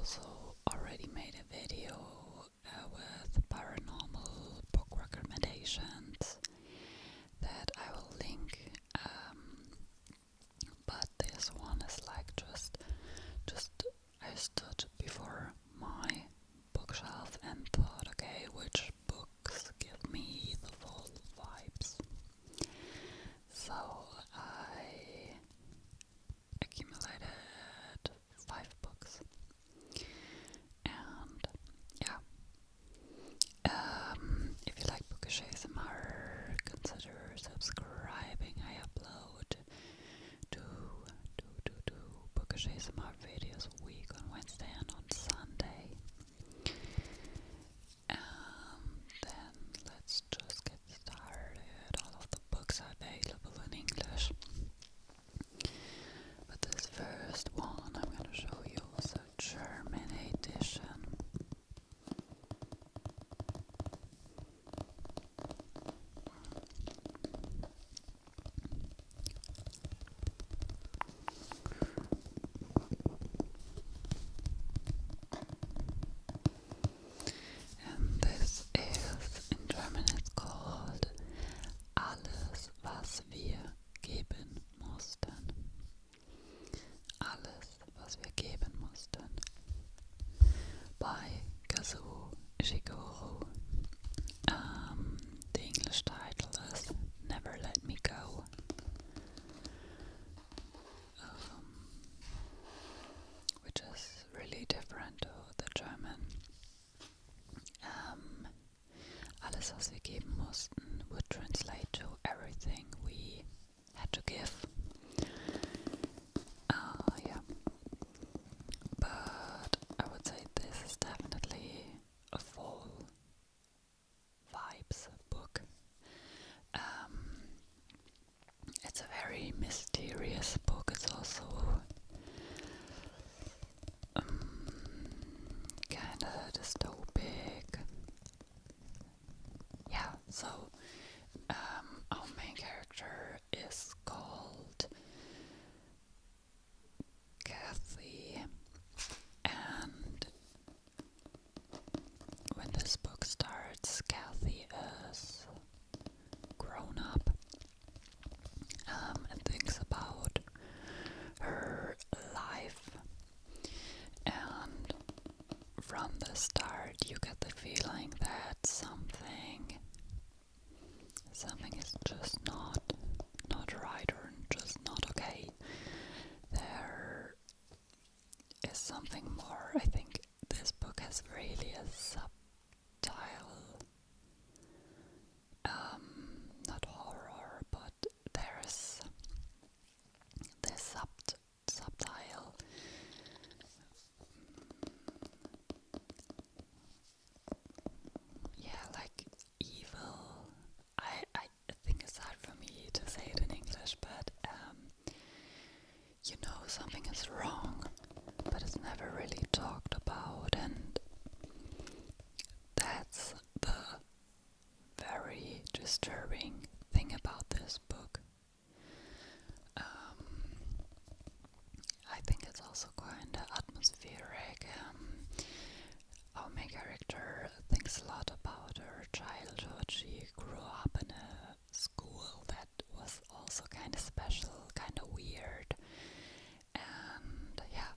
also already made a video with paranormal book recommendations that I will link. But this one is like just I stood before my bookshelf and thought, okay, which books give me the full vibes? So I accumulated 5 books, and yeah, if you like bookish ASMR, consider subscribing. I upload two bookish ASMR videos a week on Wednesday and on Sunday. Then let's just get started. All of the books are available in English, but this first one I'm going to show you is a German edition. And this is, in German it's called Alles, was wir geben mussten. Alles, was wir geben mussten. By Kazuo Ishiguro. The English title is Never Let Me Go. Which is really different to the German. Alles, was wir geben mussten, would translate to everything we had to give. Yeah. But I would say this is definitely a full vibes book. It's a very mysterious book. It's also kinda dystopic. Yeah, so our main character is called Kathy, and when this book starts, Kathy is grown up and thinks about her life, and from the start you get the feeling that something is just not right, or just not okay. There is something more. I think this book has really a subtle, not horror, but there's this subtle like evil. I think it's hard for me to say it in English, but something is wrong, but it's never really talked about, and that's the very disturbing thing about this book. I think it's also kind of atmospheric. Our main character thinks a lot about her childhood. She grew up in a school that was also kind of special, kind of weird, and yeah,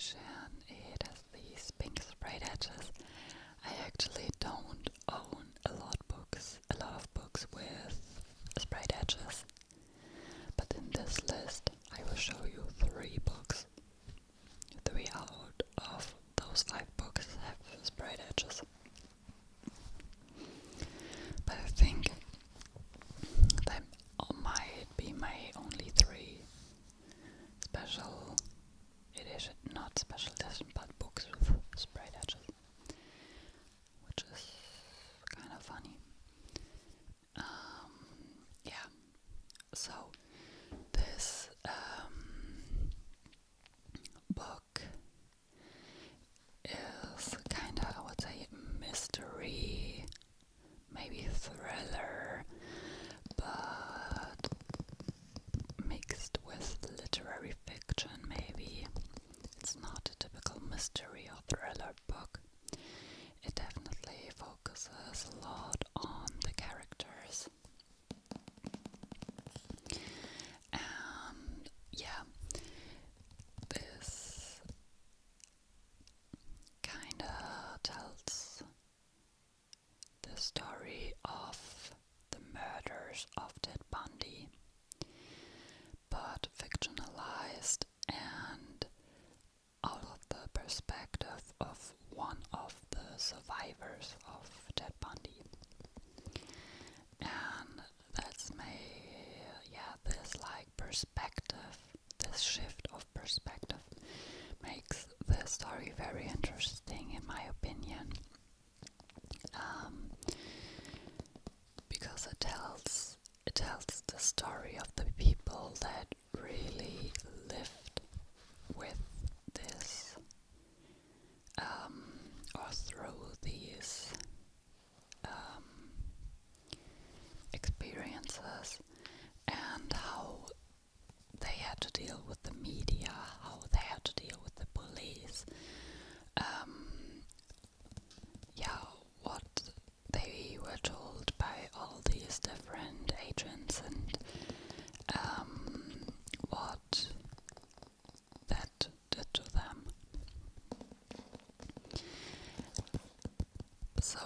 edition. It has these pink sprayed edges. I actually don't own a lot of books with sprayed edges, but in this list I will show you 3 books. 3 out of those 5 books have sprayed edges. But I think that might be my only 3 special edition, not special edition, but books with sprayed edges, which is kind of funny. Yeah, so this book is kind of, I would say, mystery, maybe thriller, but mixed with literary fiction, maybe. It's not a typical mystery or thriller book. It definitely focuses a lot on the characters. And yeah, this kinda tells the story of the murders of Ted Bundy, but fictionalized and out of the perspective of one of the survivors of Ted Bundy. And that's this like perspective, this shift of perspective makes the story very interesting in my opinion. Because it tells the story of the people that really lived with this or through these experiences, and how they had to deal with the media, how they had to deal with the police, what they were told by all these different agents, and what that did to them. So,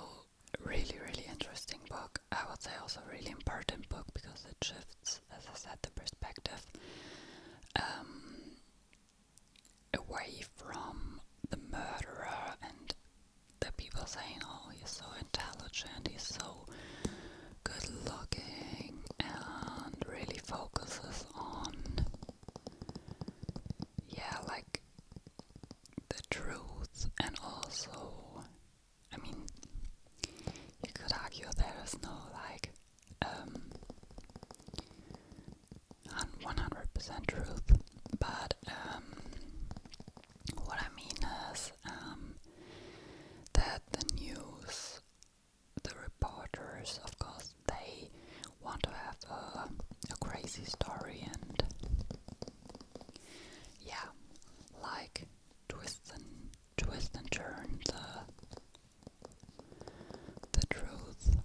really, really interesting book. I would say also a really important book because it shifts, as I said, the perspective away from the murderer and the people saying, oh, he's so intelligent, he's so good looking, and really focuses on, like the truth. And also, I mean, you could argue there is no 100% truth, but what I mean is that the news, the reporters, of course, they want to have a crazy story and like twist and turn the truth,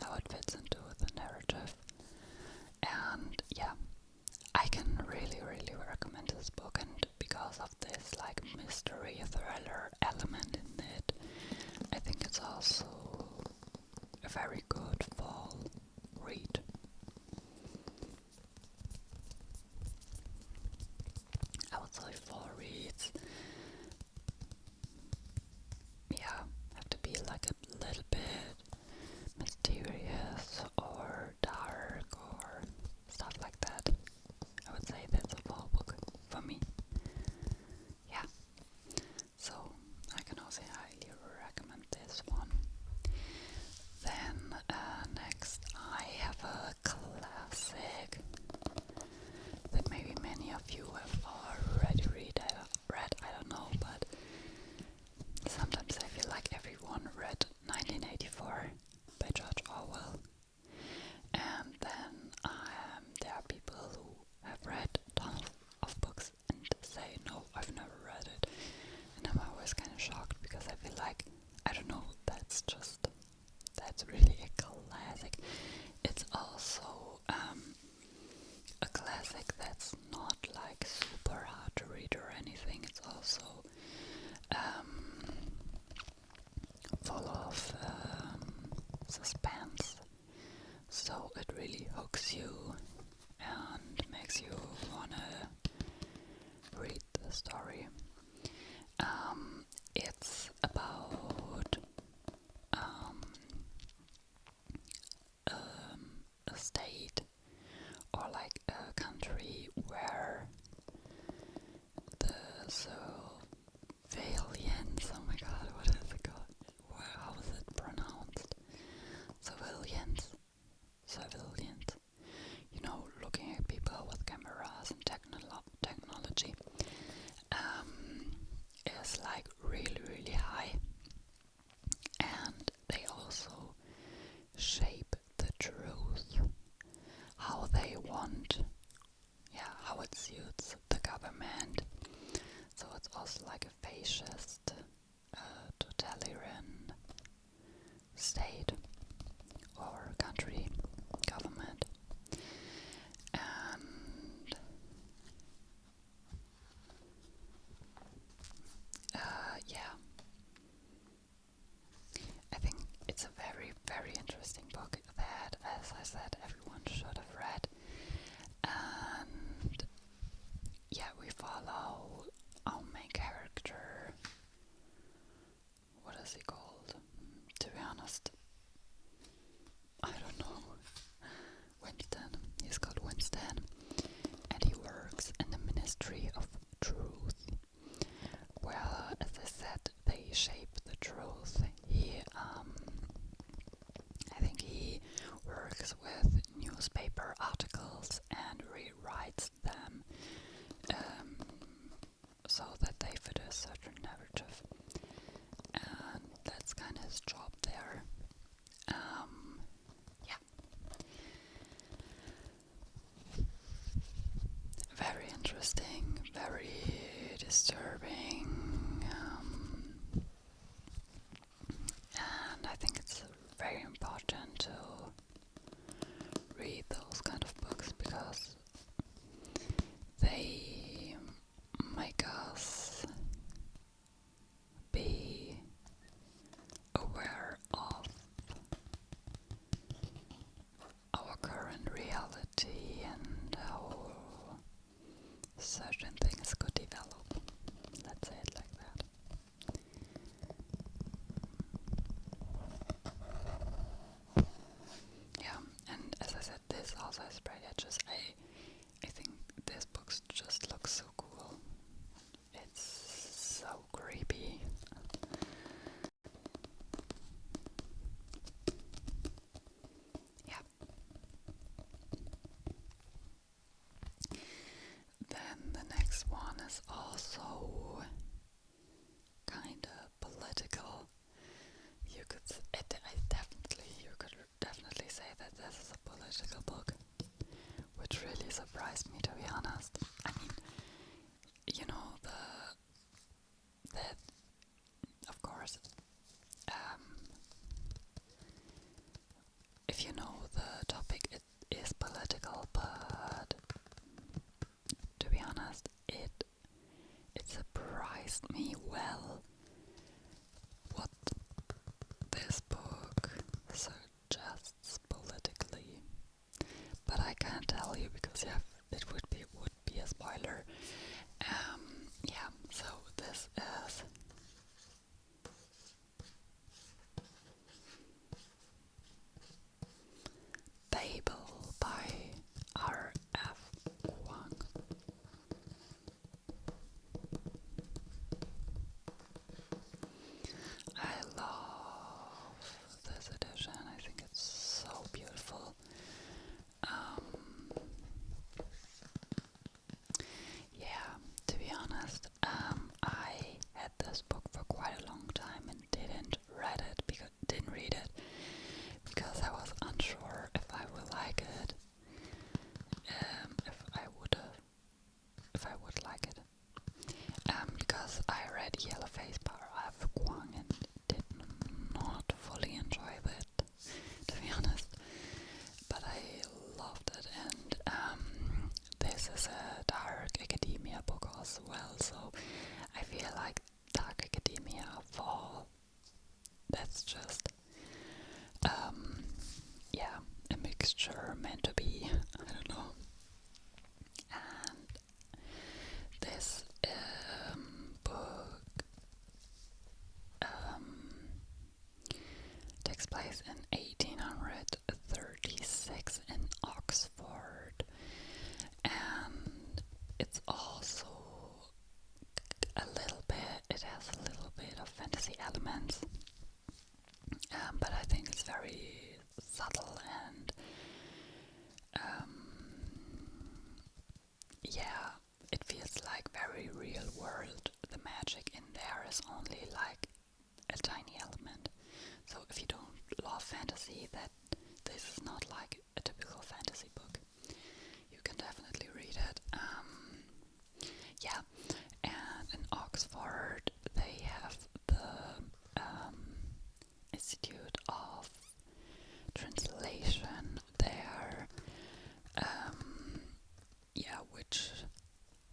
how it fits into the narrative. And I can really, really recommend this book, and because of this mystery thriller element in it, I think it's also a very good fall read. I would say fall reads, have to be a little bit mysterious or dark or stuff like that. I would say that's a fall book for me. So I can also highly recommend this one. Then next I have a classic that maybe many of you have already read, I don't know, but sometimes I feel like everyone read 1984 by George Orwell. And then there are people who have read tons of books and say, no, I've never read it. And I'm always kind of shocked because I feel like, I don't know, that's really a classic. It's also a classic that's not super hard to read or anything. It's also also full of suspense, so it really hooks you and makes you wanna read the story. It's about a state or like a country where the surveillance, oh my god, what is it called? How is it pronounced? Surveillance. You know, looking at people with cameras and technology is like really high, and they also shape the truth how they want, how it suits the government. So it's also like a fascist, totalitarian state or country, government. And I think it's a very interesting book that, as I said, everyone should have read. And we follow our main character. What is he called? To be honest, I don't know. Winston. He's called Winston, and he works in the Ministry of Truth. Well, as I said, they shape the truth. I think he works with newspaper articles and rewrites them so that they fit a certain narrative. And that's kind of his job there. Very interesting, very disturbing, and I think it's very important to read those kind of books because they make us be aware of our current reality and how certain things could develop. Let's say it like that. is only like a tiny element. So if you don't love fantasy, that this is not like a typical fantasy book. You can definitely read it. Yeah, and in Oxford they have the Institute of Translation there. Yeah, which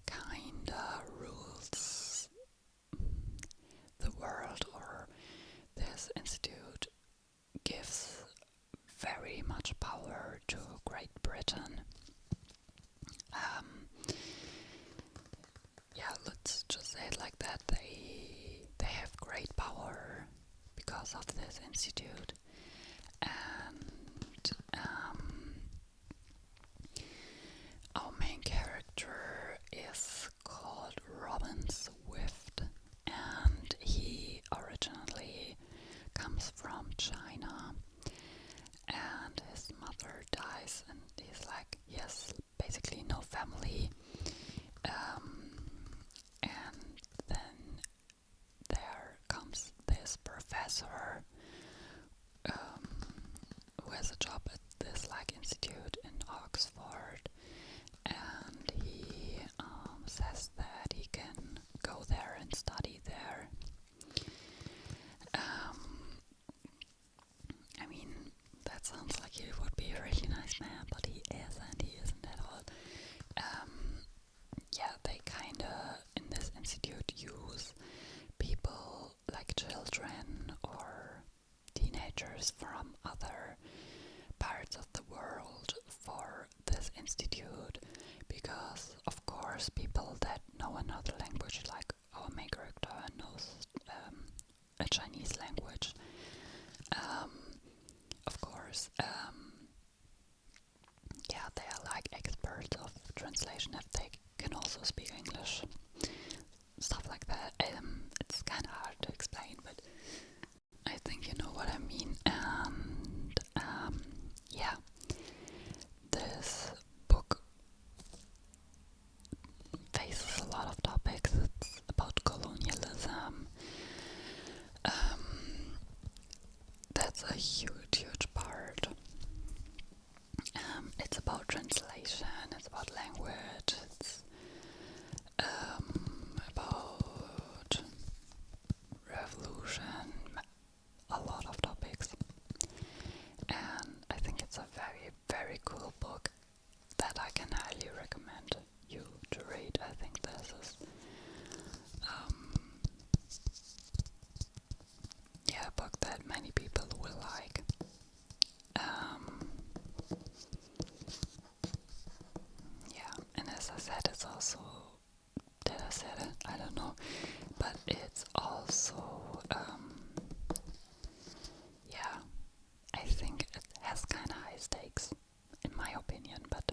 kinda rules the world, or this institute gives very much power to Great Britain. Yeah, let's just say it like that. They have great power because of this institute, and our main character is called Robin Swift, and he originally comes from China, and his mother dies, and he's like, he has basically no family. And then there comes this professor who has a job at this like institute in Oxford, and he says that he can go there and study there. I mean, that sounds like he would be a really nice man, but he isn't at all. Yeah, they kinda, in this institute, use people like children or teenagers from other parts of the world for this institute, because of course people that know another language, like our main character knows a Chinese language, of course, yeah, they are like experts of translation if they can also speak English, stuff like that. It's kind of hard to explain, but I think you know what I mean. And yeah, this book faces a lot of topics. It's about colonialism. That's a huge part. It's about translation. It's about language. It's about revolution. A lot of topics. And I think it's a very cool book that I can highly recommend you to read. I think this is a book that many people will like. Yeah, and as I said, it's also, did I say it? I don't know, but it's also yeah, I think it has kind of high stakes, in my opinion, but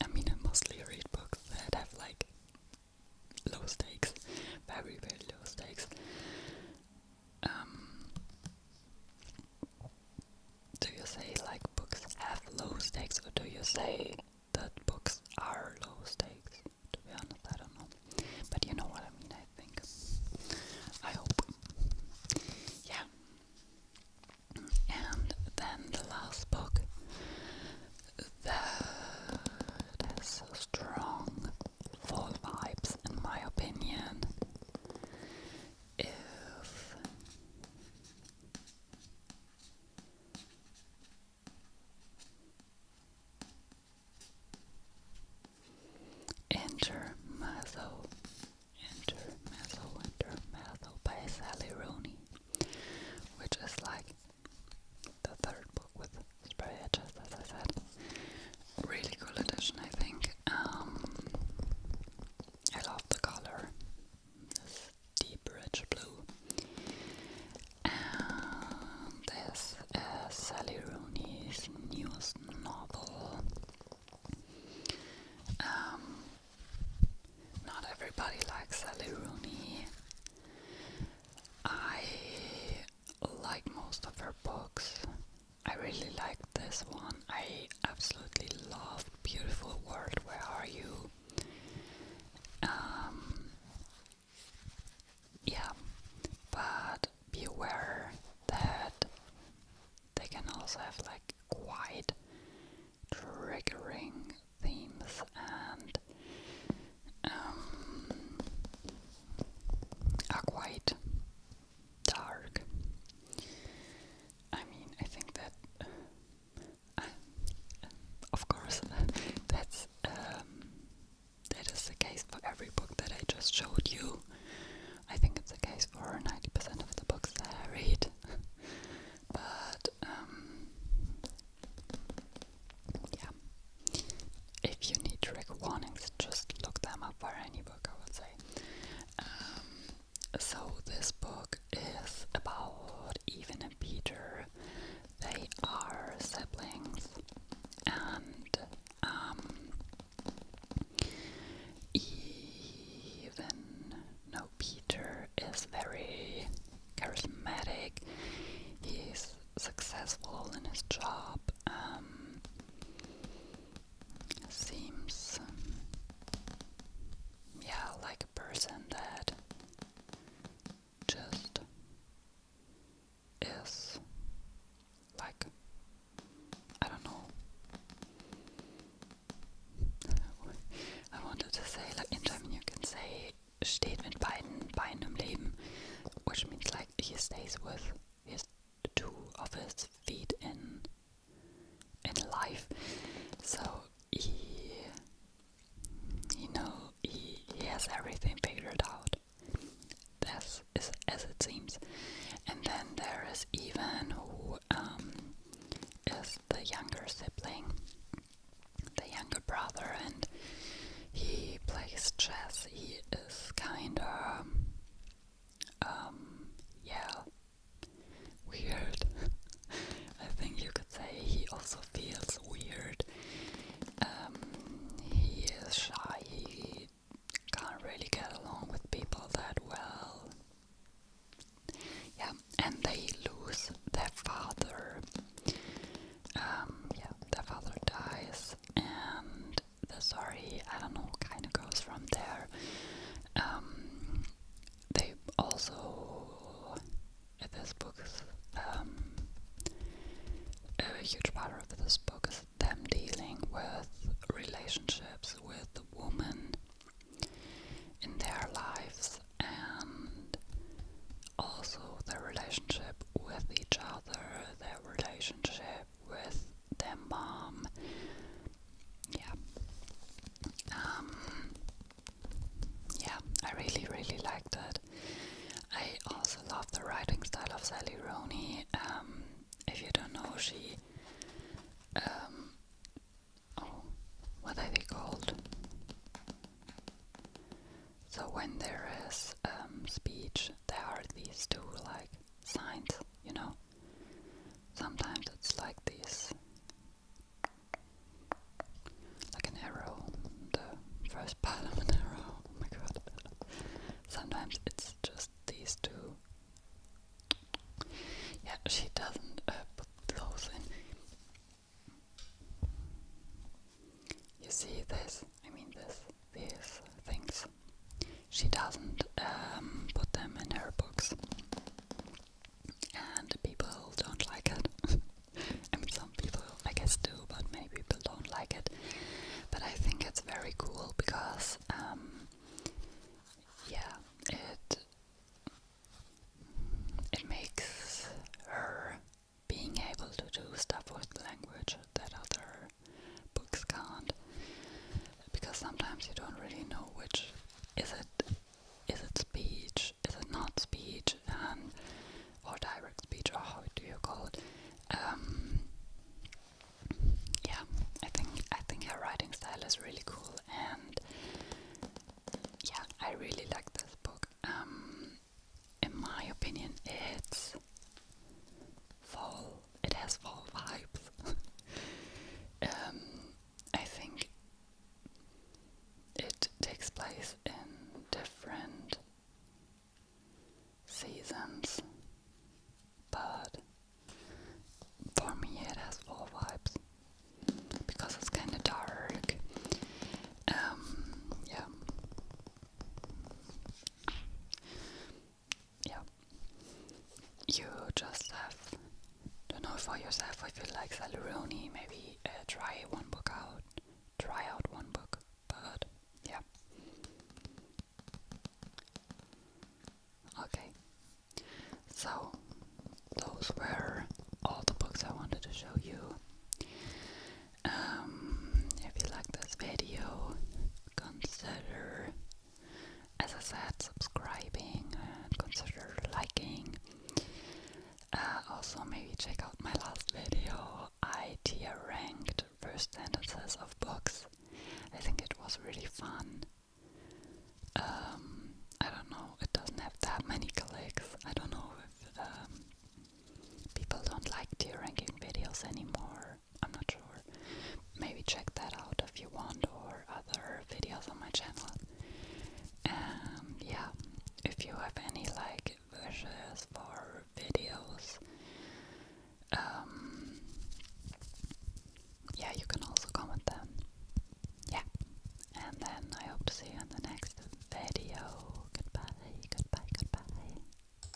I mean, I mostly read books that have like low stakes, very low stakes. Do you say like books have low stakes, or do you say that books are low stakes? To be honest, I don't know, but you know what I mean, I think. I hope. Yeah. And then the last book that has so strong fall vibes, in my opinion, is Intermezzo by Sally Rooney, which is like the third book with spray edges, as I said. Really cool edition, I think. I love the color, this deep rich blue. And this is Sally Rooney's newest novel. Not everybody likes Sally Rooney. I like most of her books. I really like this one. I absolutely love Beautiful World, Where Are You? has everything figured out. That's as it seems. And then there is Ivan, who is the younger sibling, the younger brother, and he plays chess. He is kinda yeah, weird. I think you could say he also feels weird. He is shy, he can't really get along with people that well. Yeah, and they lose their father. Yeah, their father dies, and the story, I don't know, kind of goes from there. They also, this book is, a huge part of this book is them dealing with relationships with the woman in their lives, and also their relationship with each other, their relationship with their mom. Yeah. Yeah, I really, really liked it. I also love the writing style of Sally Rooney. If you don't know, she, oh, what are they called? So when there is speech, there are these two like signs, you know. Sometimes it's like these, like an arrow, the first part of an arrow. Oh my god. Sometimes it's just these two. Yeah, she doesn't put those in. You see this? I mean these things. She doesn't put them in her books, and people don't like it. I mean, some people I guess do, but many people don't like it. But I think it's very cool because, yeah, it makes her being able to do stuff with language that other books can't. Because sometimes you don't really know which is it speech, is it not speech, or direct speech, or how do you call it? Yeah, I think her writing style is really cool, and yeah, I really like this book. In my opinion, it's fall. It has fall vibes. I think it takes place in different seasons, but for me it has fall vibes because it's kind of dark. Yeah, yeah. You just have to know for yourself if you like Sally Rooney. Maybe try out one book. But yeah. Okay. So those were all the books I wanted to show you. If you like this video, consider, as I said, subscribing, and consider liking. Also, maybe check out my last video. I tier ranked first sentences of books. I think it was really fun. I don't know, it doesn't have that many clicks. I don't know